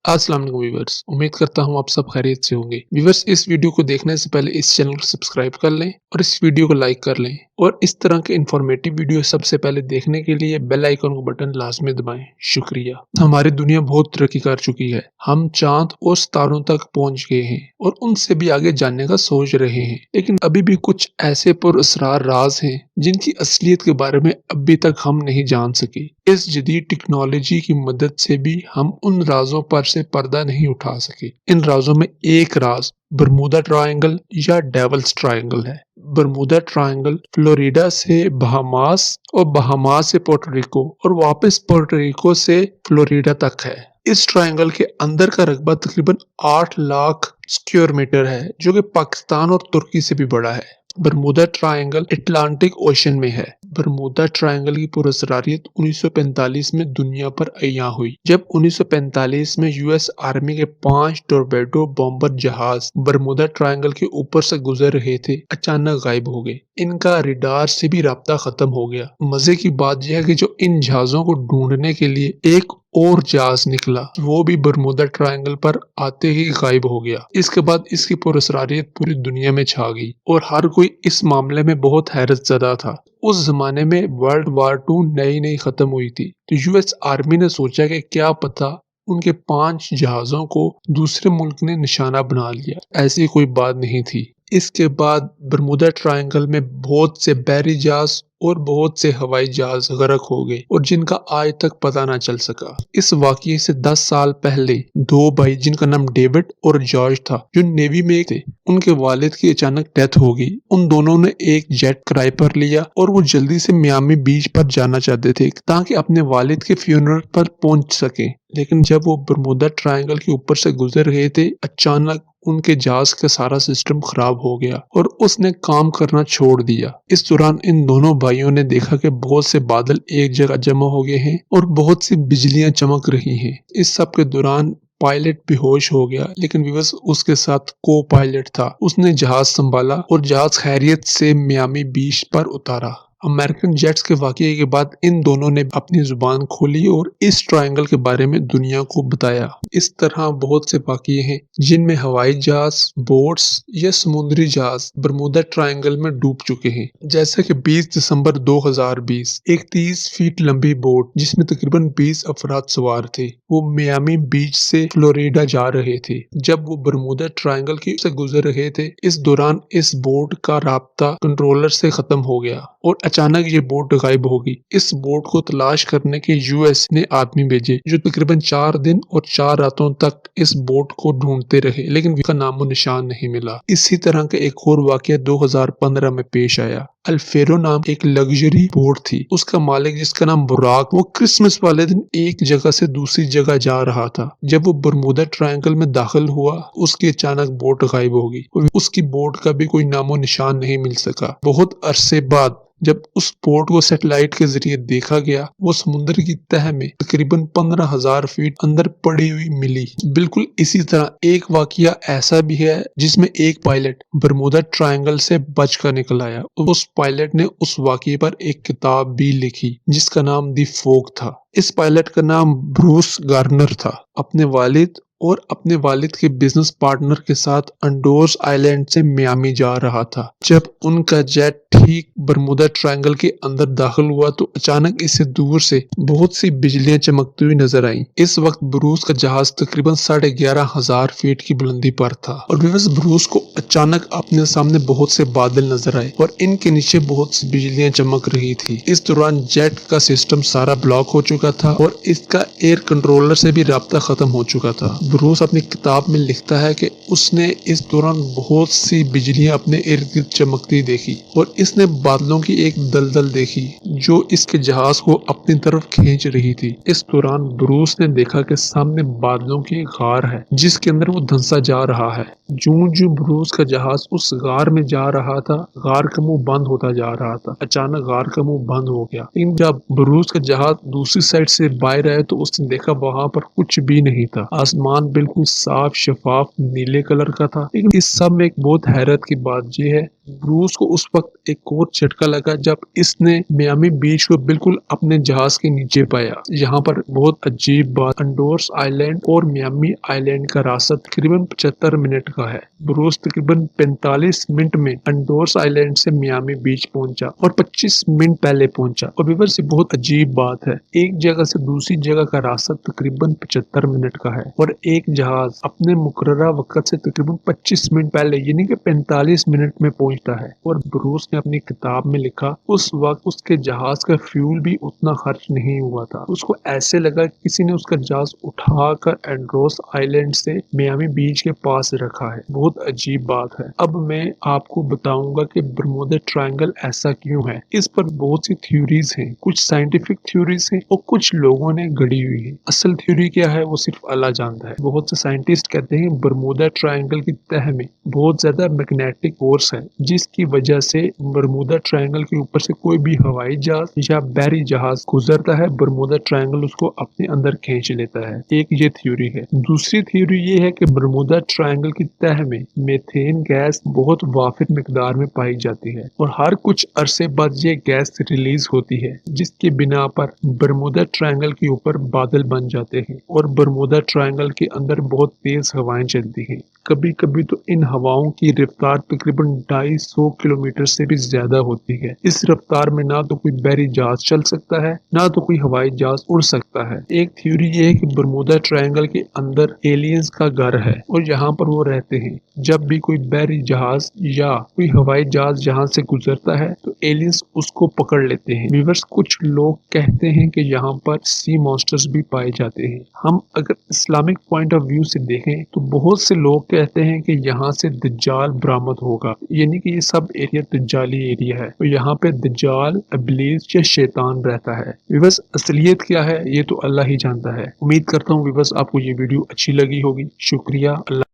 अस्सलाम वालेकुम व्यूअर्स। उम्मीद करता हूँ आप सब खैरियत से होंगे। व्यूअर्स, इस वीडियो को देखने से पहले इस चैनल को सब्सक्राइब कर लें और इस वीडियो को लाइक कर लें और इस तरह के इंफॉर्मेटिव वीडियो सबसे पहले देखने के लिए बेल आइकन को बटन लाजमी दबाएं। शुक्रिया। हमारी दुनिया बहुत तरक्की कर चुकी है। हम चांद और सितारों तक पहुंच गए हैं और उनसे भी आगे जानने का सोच रहे हैं, लेकिन अभी भी कुछ ऐसे पुरअसरार राज हैं जिनकी असलियत के बारे में अभी तक हम नहीं जान सके। इस जदीद टेक्नोलॉजी की मदद से भी हम उन राजों पर से पर्दा नहीं उठा सके। इन राजों में एक राज बरमूदा ट्रायंगल या डेविल्स ट्रायंगल है। बरमूदा ट्रायंगल फ्लोरिडा से बहामास और बहामास से पोर्टोरिको और वापस पोर्टोरिको से फ्लोरिडा तक है। इस ट्रायंगल के अंदर का रकबा तकरीबन 8 लाख स्क्वायर मीटर है, जो कि पाकिस्तान और तुर्की से भी बड़ा है। बरमूदा ट्रायंगल अटलांटिक ओशन में है। बरमूदा ट्रायंगल की पुरअसरारियत 1945 में दुनिया पर अय्या हुई, जब 1945 में यूएस आर्मी के 5 टोरपेडो बॉम्बर जहाज बरमूदा ट्रायंगल के ऊपर से गुजर रहे थे, अचानक गायब हो गए। इनका रडार से भी राब्ता खत्म हो गया। मजे की बात यह है कि जो इन जहाजों को ढूंढने के लिए एक और जहाज निकला, वो भी बरमूदा ट्रायंगल पर आते ही गायब हो गया। इसके बाद इसकी पुरअसरारियत पूरी दुनिया में छा गई और हर कोई इस मामले में बहुत हैरत ज़दा था। उस जमाने में वर्ल्ड वार 2 नई खत्म हुई थी, तो यूएस आर्मी ने सोचा कि क्या पता उनके 5 जहाजों को दूसरे मुल्क ने निशाना बना लिया। ऐसी कोई बात नहीं थी। इसके बाद बरमूदा ट्रायंगल में बहुत से बहरी जहाज और बहुत से हवाई जहाज गरक हो गए और जिनका आज तक पता ना चल सका। इस वाकये से 10 साल पहले 2 भाई जिनका नाम डेविड और जॉर्ज था, जो नेवी में थे, उनके वालिद की अचानक डेथ हो गई। उन दोनों ने एक जेट किराए पर लिया और वो जल्दी से मियामी बीच पर जाना चाहते थे ताकि अपने वालिद के फ्यूनरल पर पहुंच सके। लेकिन जब वो बरमूदा ट्रायंगल के ऊपर से गुजर रहे थे, अचानक उनके जहाज का सारा सिस्टम खराब हो गया और उसने काम करना छोड़ दिया। इस दौरान इन दोनों भाइयों ने देखा कि बहुत से बादल एक जगह जमा हो गए हैं और बहुत सी बिजलियां चमक रही हैं। इस सब के दौरान पायलट बेहोश हो गया, लेकिन विवश उसके साथ को पायलट था। उसने जहाज संभाला और जहाज खैरियत से मियामी बीच पर उतारा। अमेरिकन जेट्स के वाकये के बाद इन दोनों ने अपनी जुबान खोली और इस ट्रायंगल के बारे में दुनिया को बताया। इस तरह बहुत से वाकये हैं जिनमें हवाई जहाज, बोट्स या समुद्री जहाज बरमूदा ट्रायंगल में डूब चुके हैं। जैसे कि 20 दिसंबर 2020 एक 30 फीट लंबी बोट जिसमें तकरीबन 20 अफराद सवार थे, वो मियामी बीच से फ्लोरिडा जा रहे थे। जब वो बरमूदा ट्रायंगल की से गुजर रहे थे, इस दौरान इस बोट का राब्ता कंट्रोलर से खत्म हो गया और अचानक ये बोट गायब हो गई। इस बोट को तलाश करने के यूएस ने आदमी भेजे, जो तकरीबन 4 दिन और 4 रातों तक इस बोट को ढूंढते रहे, लेकिन उसका नामो निशान नहीं मिला। इसी तरह का एक और वाकया 2015 में पेश आया। अल्फेरो नाम एक लग्जरी बोट थी। उसका मालिक, जिसका नाम बुराक, वो क्रिसमस वाले दिन एक जगह से दूसरी जगह जा रहा था। जब वो बरमूदा ट्रायंगल में दाखिल हुआ, उसकी अचानक बोट गायब हो गई और उसकी बोट का भी कोई नामो निशान नहीं मिल सका। बहुत अरसे बाद जब उस बोट को सैटेलाइट के जरिए देखा गया, वो समुद्र की तह में तकरीबन 15,000 फीट अंदर पड़ी हुई मिली। बिल्कुल इसी तरह एक वाकया ऐसा भी है जिसमें एक पायलट बरमूदा ट्रायंगल से बचकर निकल आया। उस पायलट ने उस वाकये पर एक किताब भी लिखी जिसका नाम दी फोक था। इस पायलट का नाम ब्रूस गार्नर था। अपने वालिद और अपने वालिद के बिजनेस पार्टनर के साथ अंडोर्स आइलैंड से मियामी जा रहा था। जब उनका जेट ठीक बरमूदा ट्रायंगल के अंदर दाखिल हुआ तो अचानक इससे दूर से बहुत सी बिजलियां चमकती हुई नजर आईं। इस वक्त ब्रूस का जहाज तकरीबन 11,500 फीट की बुलंदी पर था और विवश ब्रूस को अचानक अपने सामने बहुत से बादल नजर आए और इनके नीचे बहुत सी बिजलियां चमक रही थी। इस दौरान जेट का सिस्टम सारा ब्लॉक हो चुका था और इसका एयर कंट्रोलर से भी राब्ता खत्म हो चुका था। ब्रूस अपनी किताब में लिखता है कि उसने इस दौरान बहुत सी बिजलियां अपने इर्द गिर्द चमकती देखी और इसने बादलों की एक दलदल देखी जो इसके जहाज को अपनी तरफ खींच रही थी। इस दौरान ब्रूस ने देखा कि सामने बादलों की एक गार है जिसके अंदर वो धंसा जा रहा है। जो ब्रूस का जहाज उस गार में जा रहा था, गार का मुंह बंद होता जा रहा था। अचानक गार का मुंह बंद हो गया, लेकिन जब ब्रूस का जहाज दूसरी साइड से बाहर आया तो उसने देखा वहां पर कुछ भी नहीं था। आसमान बिल्कुल साफ शफाफ नीले कलर का था। लेकिन इस सब में एक बहुत हैरत की बात यह है, ब्रूस को उस वक्त एक और झटका लगा जब इसने मियामी बीच को बिल्कुल अपने जहाज के नीचे पाया। यहाँ पर बहुत अजीब बात, अंडोर्स आइलैंड और मियामी आइलैंड का रास्ता तकरीबन 75 मिनट का है। ब्रूस तकरीबन 45 मिनट में अंडोर्स आइलैंड से मियामी बीच पहुंचा और 25 मिनट पहले पहुंचा। और व्यूअर्स ये बहुत अजीब बात है, एक जगह से दूसरी जगह का रास्ता तकरीबन 75 मिनट का है और एक जहाज अपने मुकर्ररा वक्त से तकरीबन 25 मिनट पहले यानी कि 45 मिनट में पहुंचता है। और ब्रूस ने अपनी किताब में लिखा उस वक्त उसके जहाज का फ्यूल भी उतना खर्च नहीं हुआ था। उसको ऐसे लगा किसी ने उसका जहाज उठाकर एंड्रोस आइलैंड से मियामी बीच के पास रखा है। बहुत अजीब बात है। अब मैं आपको बताऊंगा कि बरमूडा ट्रायंगल ऐसा क्यों है। इस पर बहुत सी थ्योरीज हैं, कुछ साइंटिफिक थ्योरीज हैं और कुछ लोगों ने गढ़ी हुई है। असल थ्योरी क्या है वो सिर्फ अल्लाह जानता है। बहुत से साइंटिस्ट कहते हैं बरमूडा ट्रायंगल की तह में बहुत ज्यादा मैग्नेटिक फोर्स है, जिसकी वजह से बरमूडा ट्रायंगल के ऊपर से कोई भी हवाई जहाज या बहरी जहाज गुजरता है, बरमूडा ट्रायंगल उसको अपने अंदर खींच लेता है। एक ये थ्योरी है। दूसरी थ्योरी ये है कि बरमूडा ट्रायंगल की तह में मीथेन गैस बहुत वाफिर मिकदार में पाई जाती है और हर कुछ अरसे बाद ये गैस रिलीज होती है, जिसकी बिना पर बरमूडा ट्रायंगल के ऊपर बादल बन जाते हैं और बरमूडा ट्रायंगल के अंदर बहुत तेज हवाएं चलती हैं। कभी कभी तो इन हवाओं की रफ्तार तकरीबन 250 किलोमीटर से भी ज्यादा होती है। इस रफ्तार में ना तो कोई बहरी जहाज चल सकता है, ना तो कोई हवाई जहाज उड़ सकता है। एक थ्योरी ये है कि बरमूडा ट्रायंगल के अंदर एलियंस का घर है और यहाँ पर वो रहते हैं। जब भी कोई बहरी जहाज या कोई हवाई जहाज यहाँ से गुजरता है तो एलियंस उसको पकड़ लेते हैं। व्यूअर्स, कुछ लोग कहते हैं कि यहाँ पर सी मॉन्स्टर्स भी पाए जाते हैं। हम अगर इस्लामिक पॉइंट ऑफ व्यू से देखें तो बहुत से लोग कहते हैं कि यहाँ से दज्जाल बरामद होगा, यानी कि ये सब एरिया दज्जाली एरिया है और यहाँ पे दज्जाल, इब्लीस या शैतान रहता है। व्यूअर्स, असलियत क्या है ये तो अल्लाह ही जानता है। उम्मीद करता हूँ व्यूअर्स आपको ये वीडियो अच्छी लगी होगी। शुक्रिया। अल्लाह